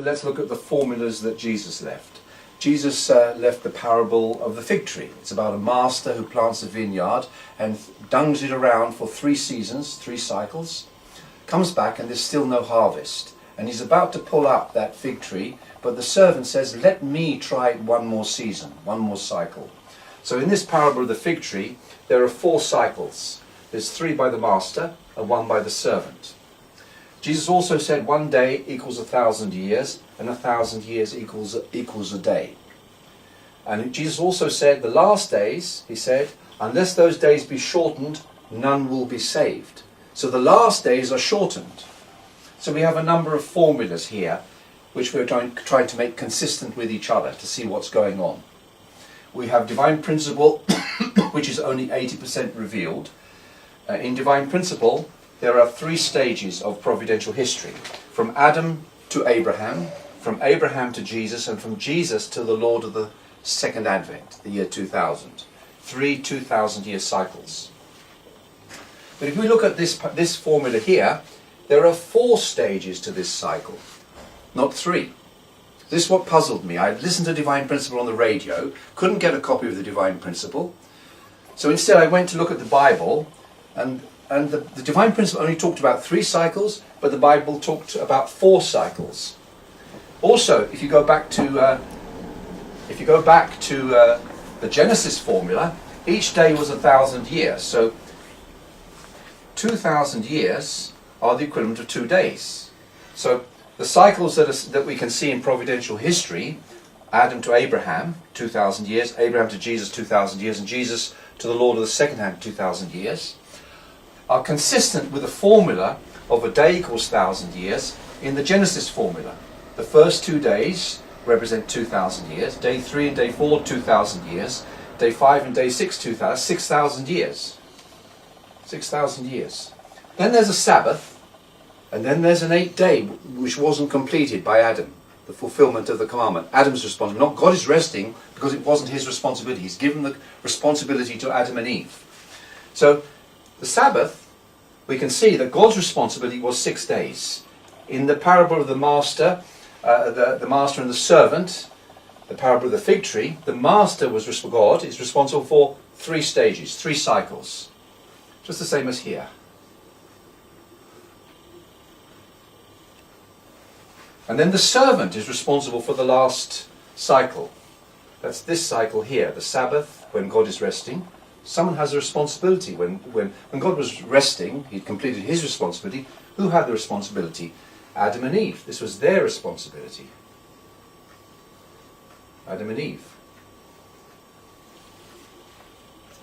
let's look at the formulas that Jesus left. Jesus left the parable of the fig tree. It's about a master who plants a vineyard and dungs it around for 3 seasons, 3 cycles, comes back and there's still no harvest. And he's about to pull up that fig tree, but the servant says, let me try it one more season, one more cycle. So in this parable of the fig tree, there are 4 cycles. There's 3 by the master and 1 by the servant. Jesus also said 1 day equals 1,000 years, and 1,000 years equals a day. And Jesus also said the last days, he said, unless those days be shortened, none will be saved. So the last days are shortened. So we have a number of formulas here, which we're trying to make consistent with each other to see what's going on. We have divine principle, which is only 80% revealed. In divine principle, there are 3 stages of providential history. From Adam to Abraham, from Abraham to Jesus, and from Jesus to the Lord of the Second Advent, the year 2000. 3 2,000-year cycles. But if we look at this formula here, there are 4 stages to this cycle, not 3. This is what puzzled me. I listened to Divine Principle on the radio, couldn't get a copy of the Divine Principle. So instead I went to look at the Bible, and the Divine Principle only talked about 3 cycles, but the Bible talked about 4 cycles. Also, if you go back to the Genesis formula, each day was 1,000 years. So 2,000 years are the equivalent of 2 days. So the cycles that we can see in providential history, Adam to Abraham, 2,000 years, Abraham to Jesus, 2,000 years, and Jesus to the Lord of the Second Hand, 2,000 years, are consistent with the formula of a day equals 1,000 years in the Genesis formula. The first 2 days represent 2,000 years, day 3 and day 4, 2,000 years, day 5 and day 6, 6,000 years. 6,000 years. Then there's a Sabbath, and then there's an 8th day, which wasn't completed by Adam, the fulfillment of the commandment. Adam's responsibility. Not God is resting because it wasn't his responsibility. He's given the responsibility to Adam and Eve. So the Sabbath, we can see that God's responsibility was 6 days. In the parable of the master, the master and the servant, the parable of the fig tree, the master God is responsible for 3 stages, 3 cycles. Just the same as here. And then the servant is responsible for the last cycle. That's this cycle here, the Sabbath, when God is resting. Someone has a responsibility. When God was resting, he'd completed his responsibility. Who had the responsibility? Adam and Eve. This was their responsibility. Adam and Eve.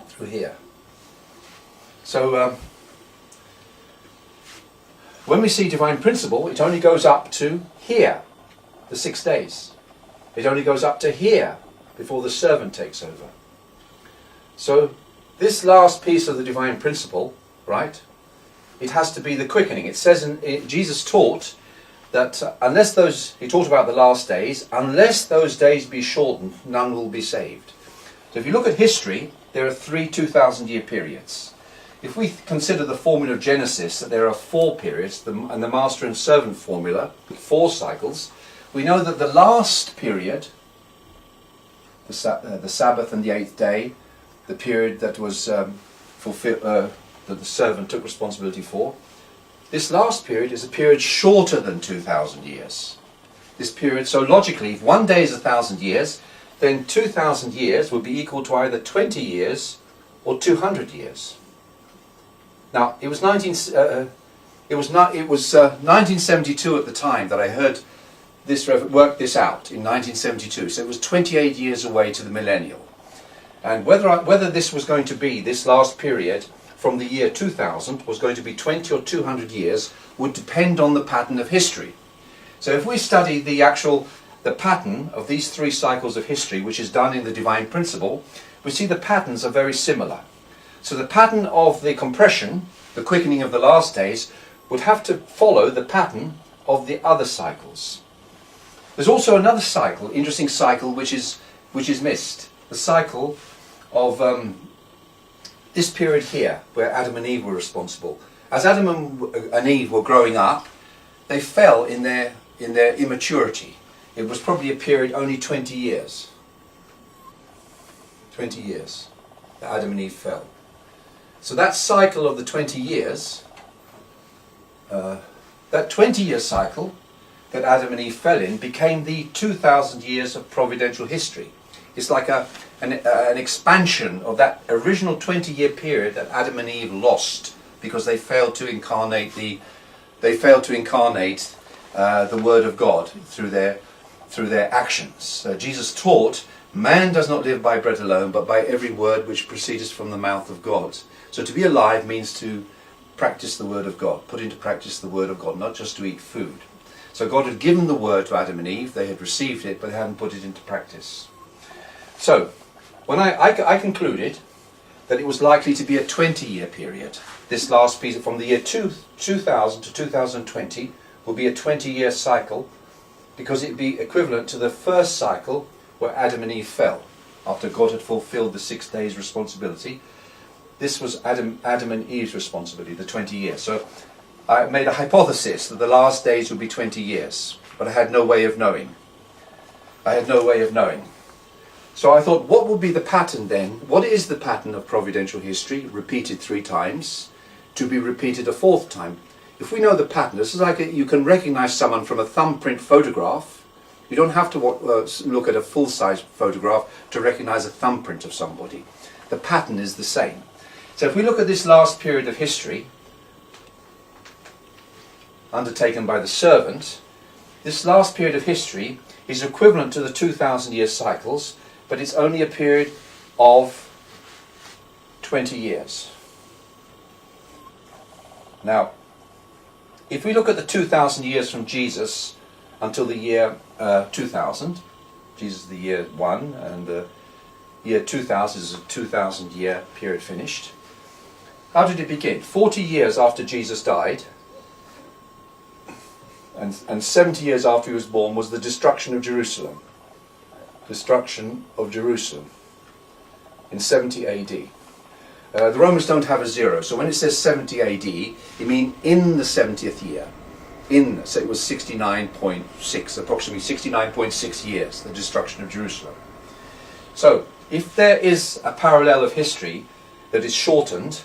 Through here. So, when we see divine principle, it only goes up to here, the 6 days. It only goes up to here before the servant takes over. So this last piece of the divine principle, right, it has to be the quickening. It says, Jesus taught that unless those, he taught about the last days, unless those days be shortened, none will be saved. So if you look at history, there are 3 2,000-year periods. If we consider the formula of Genesis, that there are 4 periods, and the master and servant formula, 4 cycles, we know that the last period, the Sabbath and the 8th day, the period that was that the servant took responsibility for, this last period is a period shorter than 2,000 years. This period, so logically, if 1 day is 1,000 years, then 2,000 years would be equal to either 20 years or 200 years. Now, it was 1972 at the time that I heard this work this out, in 1972. So it was 28 years away to the millennial. And whether this was going to be, this last period from the year 2000 was going to be 20 or 200 years would depend on the pattern of history. So if we study the pattern of these 3 cycles of history, which is done in the divine principle, we see the patterns are very similar. So the pattern of the compression, the quickening of the last days, would have to follow the pattern of the other cycles. There's also another cycle, interesting cycle, which is missed. The cycle of this period here, where Adam and Eve were responsible. As Adam and Eve were growing up, they fell in their in their immaturity. It was probably a period only 20 years. 20 years that Adam and Eve fell. So that cycle of the 20 years, that 20-year cycle that Adam and Eve fell in became the 2,000 years of providential history. It's like an expansion of that original 20-year period that Adam and Eve lost because they failed to incarnate the Word of God through their actions. Jesus taught, man does not live by bread alone, but by every word which proceeds from the mouth of God. So to be alive means to practice the Word of God, put into practice the Word of God, not just to eat food. So God had given the Word to Adam and Eve, they had received it, but they hadn't put it into practice. So, when I concluded that it was likely to be a 20-year period, this last piece from the year 2000 to 2020 will be a 20-year cycle, because it would be equivalent to the first cycle where Adam and Eve fell, after God had fulfilled the 6 days responsibility. This was Adam and Eve's responsibility, the 20 years. So I made a hypothesis that the last days would be 20 years, but I had no way of knowing. So I thought, what would be the pattern then? What is the pattern of providential history, repeated 3 times, to be repeated a 4th time? If we know the pattern, this is like you can recognize someone from a thumbprint photograph. You don't have to look at a full-size photograph to recognize a thumbprint of somebody. The pattern is the same. So if we look at this last period of history, undertaken by the servant, this last period of history is equivalent to the 2,000-year cycles, but it's only a period of 20 years. Now, if we look at the 2,000 years from Jesus until the year 2000, Jesus is the year 1, and the year 2000 is a 2,000-year period finished. How did it begin? 40 years after Jesus died, and 70 years after he was born, was the destruction of Jerusalem. Destruction of Jerusalem in 70 AD. The Romans don't have a 0, so when it says 70 AD, it means in the 70th year. So it was 69.6, approximately 69.6 years, the destruction of Jerusalem. So, if there is a parallel of history that is shortened,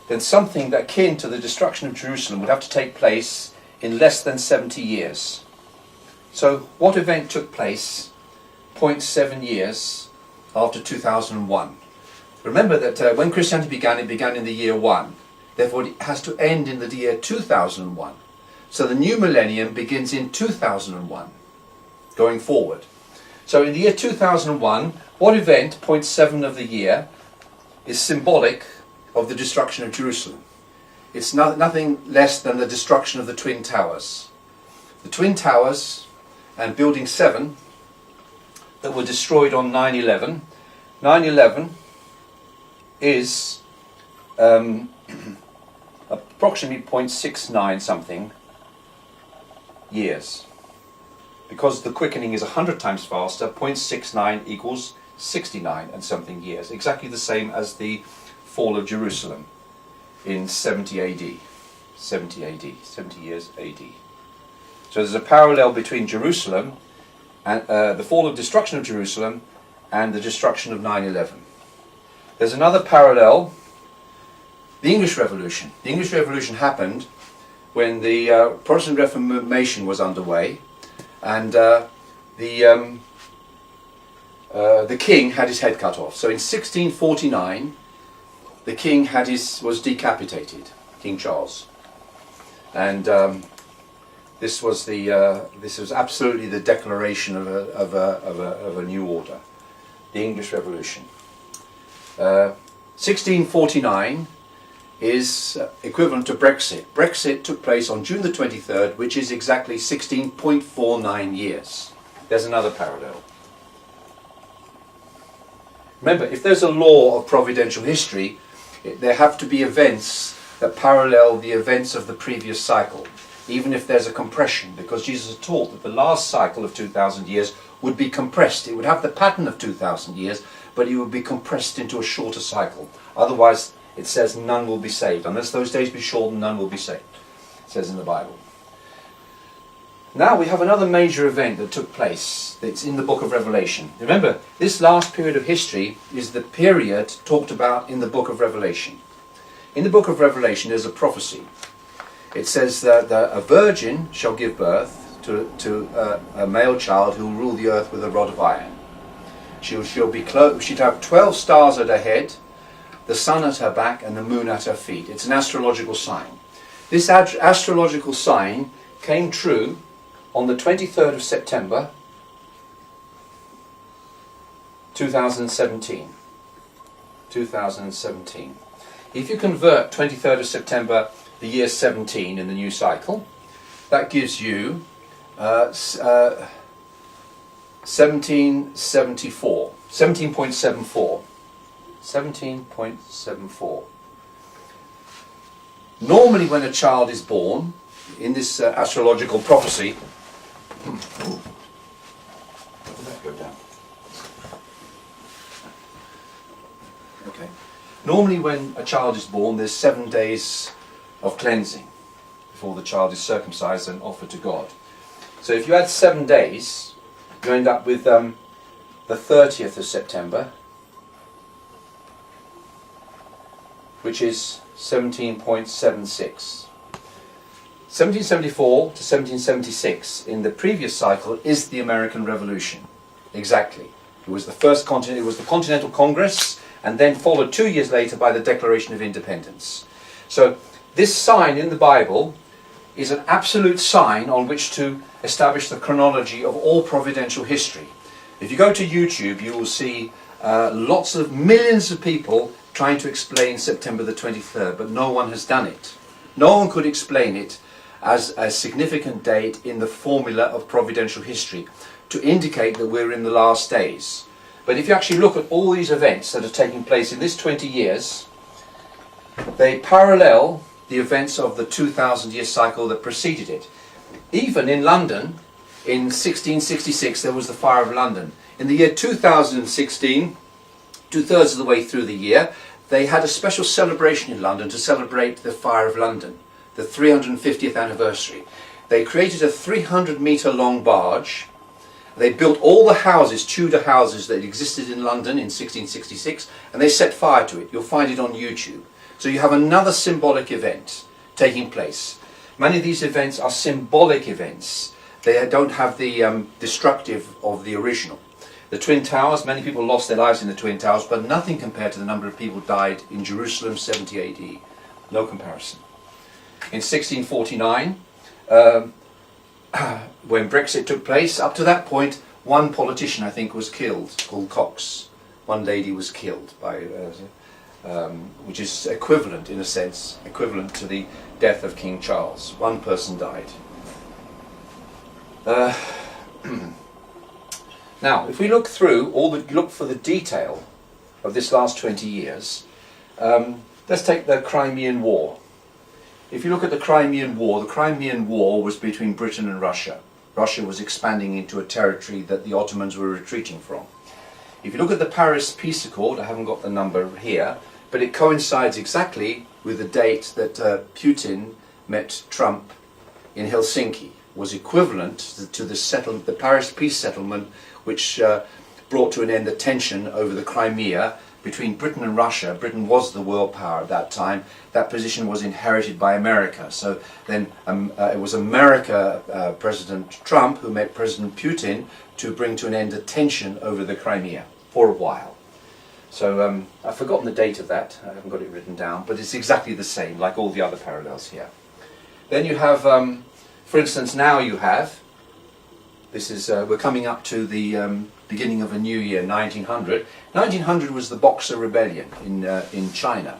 then something that akin to the destruction of Jerusalem would have to take place in less than 70 years. So, what event took place 0.7 years after 2001? Remember that when Christianity began, it began in the year 1. Therefore, it has to end in the year 2001. So the new millennium begins in 2001, going forward. So in the year 2001, what event, 0.7 of the year, is symbolic of the destruction of Jerusalem? It's nothing less than the destruction of the Twin Towers. The Twin Towers and Building 7 that were destroyed on 9/11. 9/11 is approximately 0.69 something years. Because the quickening is 100 times faster, 0.69 equals 69 and something years. Exactly the same as the fall of Jerusalem in 70 AD. 70 AD, 70 years AD. So there's a parallel between Jerusalem and the fall of destruction of Jerusalem and the destruction of 9/11. There's another parallel, the English Revolution. The English Revolution happened when the Protestant Reformation was underway, and the king had his head cut off. So in 1649, the king was decapitated, King Charles, and this was absolutely the declaration of a new order, the English Revolution. 1649 is equivalent to Brexit. Brexit took place on June the 23rd, which is exactly 16.49 years. There's another parallel. Remember, if there's a law of providential history, there have to be events that parallel the events of the previous cycle, even if there's a compression, because Jesus taught that the last cycle of 2,000 years would be compressed. It would have the pattern of 2,000 years, but it would be compressed into a shorter cycle. Otherwise, it says none will be saved. Unless those days be shortened, none will be saved. It says in the Bible. Now we have another major event that took place that's in the book of Revelation. Remember, this last period of history is the period talked about in the book of Revelation. In the book of Revelation there's a prophecy. It says that a virgin shall give birth to a male child who will rule the earth with a rod of iron. She'd have 12 stars at her head, the sun at her back and the moon at her feet. It's an astrological sign. This astrological sign came true on the 23rd of September 2017. 2017. If you convert 23rd of September the year 17 in the new cycle, that gives you 1774. 17.74. 17.74. Normally when a child is born, in this astrological prophecy, that go down. Okay. Normally when a child is born, there's 7 days of cleansing before the child is circumcised and offered to God. So if you add 7 days, you end up with the 30th of September, which is 17.76. 1774 to 1776 in the previous cycle is the American Revolution. Exactly. It was the first continent, it was the Continental Congress, and then followed 2 years later by the Declaration of Independence. So this sign in the Bible is an absolute sign on which to establish the chronology of all providential history. If you go to YouTube, you will see lots of millions of people trying to explain September the 23rd, but no one has done it. No one could explain it as a significant date in the formula of providential history to indicate that we're in the last days. But if you actually look at all these events that are taking place in this 20 years, they parallel the events of the 2,000-year cycle that preceded it. Even in London, in 1666, there was the Fire of London. In the year 2016, 2/3 of the way through the year, they had a special celebration in London to celebrate the Fire of London, the 350th anniversary. They created a 300-metre long barge. They built all the houses, Tudor houses that existed in London in 1666, and they set fire to it. You'll find it on YouTube. So you have another symbolic event taking place. Many of these events are symbolic events. They don't have the destructive of the original. The Twin Towers, many people lost their lives in the Twin Towers, but nothing compared to the number of people died in Jerusalem 70 AD. No comparison. In 1649, when Brexit took place, up to that point, one politician, I think, was killed, called Cox. One lady was killed, by, which is equivalent, in a sense, equivalent to the death of King Charles. One person died. Now, if we look through, look for the detail of this last 20 years, let's take the Crimean War. If you look at the Crimean War was between Britain and Russia. Russia was expanding into a territory that the Ottomans were retreating from. If you look at the Paris Peace Accord, I haven't got the number here, but it coincides exactly with the date that Putin met Trump in Helsinki. Was equivalent to the Paris Peace Settlement, which brought to an end the tension over the Crimea between Britain and Russia. Britain was the world power at that time. That position was inherited by America. So then it was President Trump who met President Putin to bring to an end the tension over the Crimea for a while. So I've forgotten the date of that. I haven't got it written down, but it's exactly the same, like all the other parallels here. Then you have, for instance, now you have, this is, we're coming up to the beginning of a new year, 1900. 1900 was the Boxer Rebellion in China.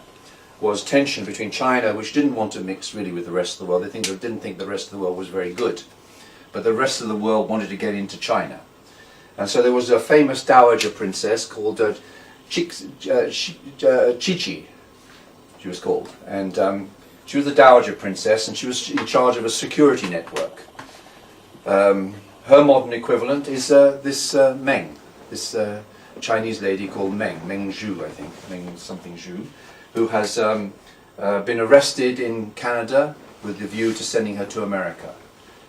Was tension between China, which didn't want to mix really with the rest of the world. They didn't think the rest of the world was very good. But the rest of the world wanted to get into China. And so there was a famous dowager princess called Chichi, she was called. And she was the dowager princess, and she was in charge of a security network. Her modern equivalent is this Meng, this Chinese lady called Meng Zhu, I think, Meng something Zhu, who has been arrested in Canada with the view to sending her to America.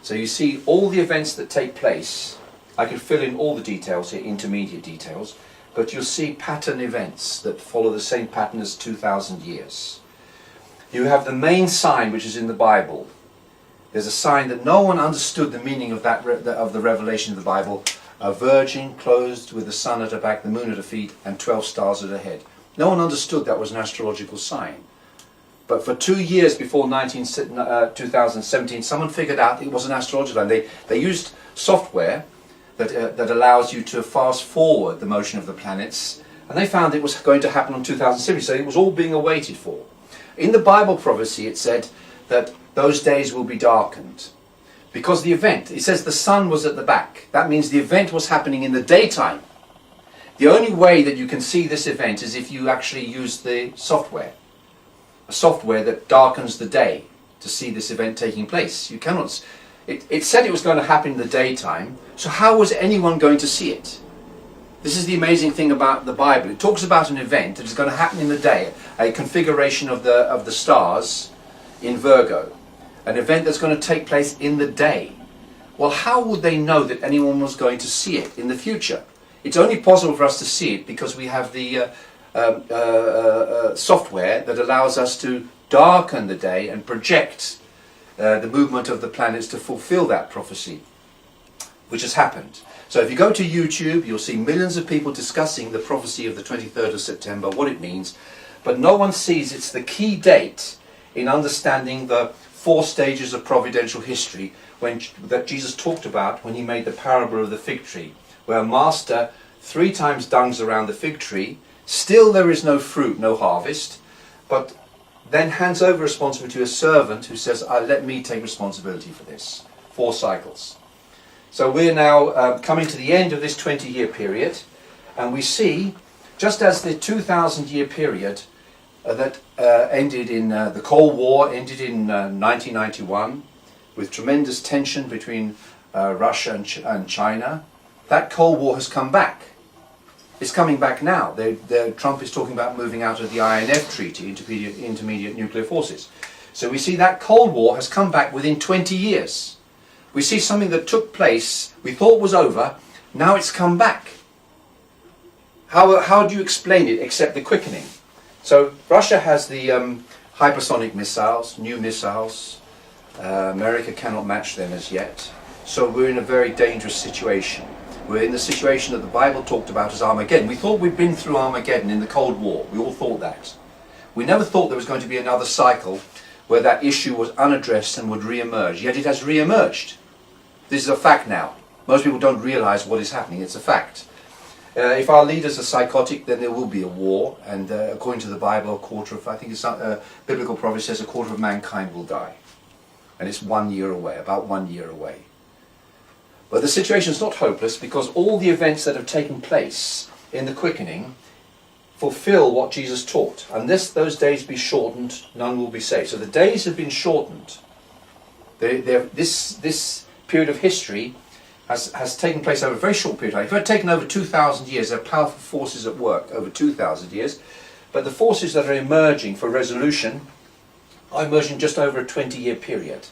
So you see all the events that take place. I could fill in all the details here, intermediate details, but you'll see pattern events that follow the same pattern as 2,000 years. You have the main sign which is in the Bible. There's a sign that no one understood the meaning of of the revelation of the Bible. A virgin clothed with the sun at her back, the moon at her feet, and 12 stars at her head. No one understood that was an astrological sign. But for 2 years before 2017, someone figured out it was an astrological sign. They used software that allows you to fast forward the motion of the planets, and they found it was going to happen on 2070, so it was all being awaited for. In the Bible prophecy it said that those days will be darkened. Because the event, it says the sun was at the back. That means the event was happening in the daytime. The only way that you can see this event is if you actually use the software. A software that darkens the day to see this event taking place. You cannot. It said it was going to happen in the daytime, so how was anyone going to see it? This is the amazing thing about the Bible. It talks about an event that is going to happen in the day, a configuration of the stars in Virgo. An event that's going to take place in the day. Well, how would they know that anyone was going to see it in the future? It's only possible for us to see it because we have the software that allows us to darken the day and project the movement of the planets to fulfill that prophecy, which has happened. So if you go to YouTube, you'll see millions of people discussing the prophecy of the 23rd of September, what it means, but no one sees it's the key date in understanding the 4 stages of providential history that Jesus talked about when he made the parable of the fig tree, where a master 3 times dungs around the fig tree, still there is no fruit, no harvest, but then hands over responsibility to a servant who says, let me take responsibility for this. 4 cycles. So we're now coming to the end of this 20-year period, and we see, just as the 2,000-year period that ended in the Cold War, ended in 1991, with tremendous tension between Russia and China, that Cold War has come back. It's coming back now. Trump is talking about moving out of the INF Treaty, Intermediate Nuclear Forces. So we see that Cold War has come back within 20 years. We see something that took place, we thought was over, now it's come back. How do you explain it except the quickening? So Russia has the hypersonic missiles, new missiles. America cannot match them as yet. So we're in a very dangerous situation. We're in the situation that the Bible talked about as Armageddon. We thought we'd been through Armageddon in the Cold War. We all thought that. We never thought there was going to be another cycle where that issue was unaddressed and would re-emerge. Yet it has re-emerged. This is a fact now. Most people don't realize what is happening. It's a fact. If our leaders are psychotic, then there will be a war. And according to the Bible, biblical prophecy says a quarter of mankind will die. And it's 1 year away, about 1 year away. But the situation is not hopeless because all the events that have taken place in the quickening fulfill what Jesus taught. Unless those days be shortened, none will be saved. So the days have been shortened. This period of history has taken place over a very short period of time. If it had taken over 2,000 years, there are powerful forces at work over 2,000 years. But the forces that are emerging for resolution are emerging just over a 20-year period.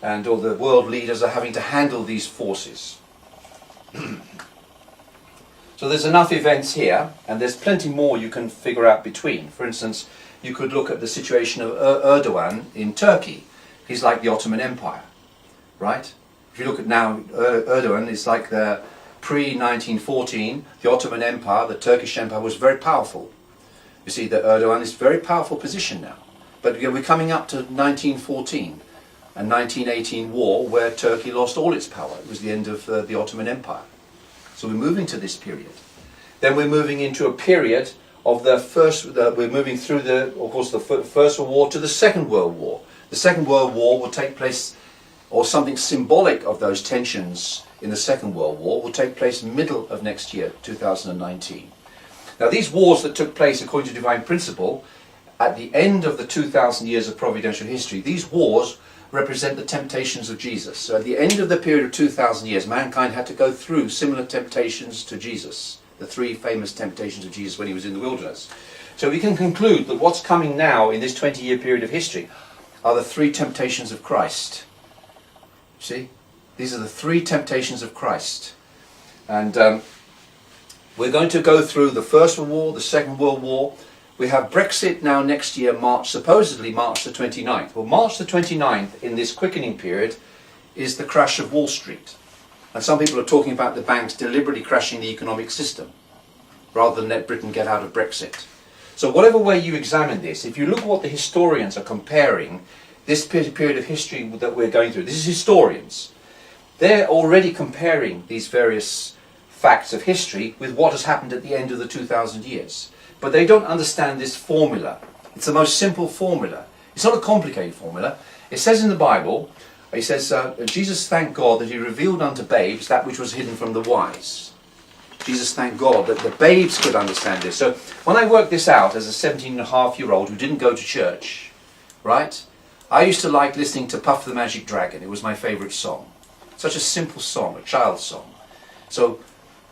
And all the world leaders are having to handle these forces. So there's enough events here, and there's plenty more you can figure out between. For instance, you could look at the situation of Erdogan in Turkey. He's like the Ottoman Empire, right? If you look at now, Erdogan is like the pre-1914, the Ottoman Empire, the Turkish Empire was very powerful. You see that Erdogan is a very powerful position now. But we're coming up to 1914. And 1918 war where Turkey lost all its power. It was the end of the Ottoman Empire. So we're moving to this period. Then we're moving into a period of we're moving through the First World War to the Second World War. The Second World War will take place, or something symbolic of those tensions in the Second World War will take place middle of next year, 2019. Now these wars that took place according to divine principle, at the end of the 2,000 years of providential history, these wars represent the temptations of Jesus. So at the end of the period of 2,000 years, mankind had to go through similar temptations to Jesus, the 3 famous temptations of Jesus when he was in the wilderness. So we can conclude that what's coming now in this 20-year period of history are the 3 temptations of Christ. See? These are the three temptations of Christ. And we're going to go through the First World War, the Second World War. We have Brexit now next year, supposedly March the 29th. Well, March the 29th in this quickening period is the crash of Wall Street. And some people are talking about the banks deliberately crashing the economic system rather than let Britain get out of Brexit. So whatever way you examine this, if you look at what the historians are comparing this period of history that we're going through, this is historians. They're already comparing these various facts of history with what has happened at the end of the 2000 years. But they don't understand this formula. It's the most simple formula. It's not a complicated formula. It says in the Bible, it says, Jesus thanked God that he revealed unto babes that which was hidden from the wise. Jesus thanked God that the babes could understand this. So when I worked this out as a 17-and-a-half-year-old who didn't go to church, right, I used to like listening to Puff the Magic Dragon. It was my favourite song. Such a simple song, a child's song. So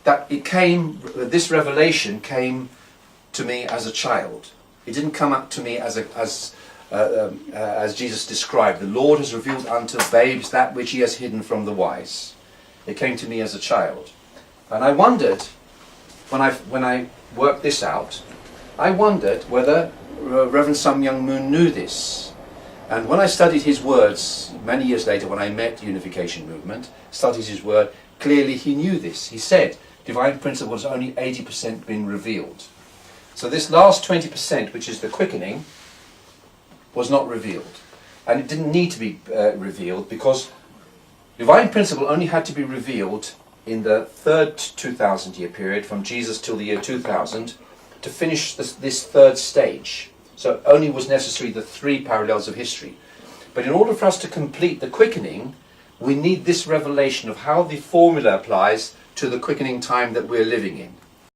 that this revelation came to me as a child. It didn't come up to me as Jesus described. The Lord has revealed unto babes that which he has hidden from the wise. It came to me as a child. And I wondered, when I worked this out, I wondered whether Reverend Sun Myung Moon knew this. And when I studied his words, many years later when I met the Unification Movement, studied his word, clearly he knew this. He said, divine principle has only 80% been revealed. So this last 20%, which is the quickening, was not revealed. And it didn't need to be revealed because divine principle only had to be revealed in the third 2000-year period, from Jesus till the year 2000, to finish this third stage. So it only was necessary the three parallels of history. But in order for us to complete the quickening, we need this revelation of how the formula applies to the quickening time that we're living in.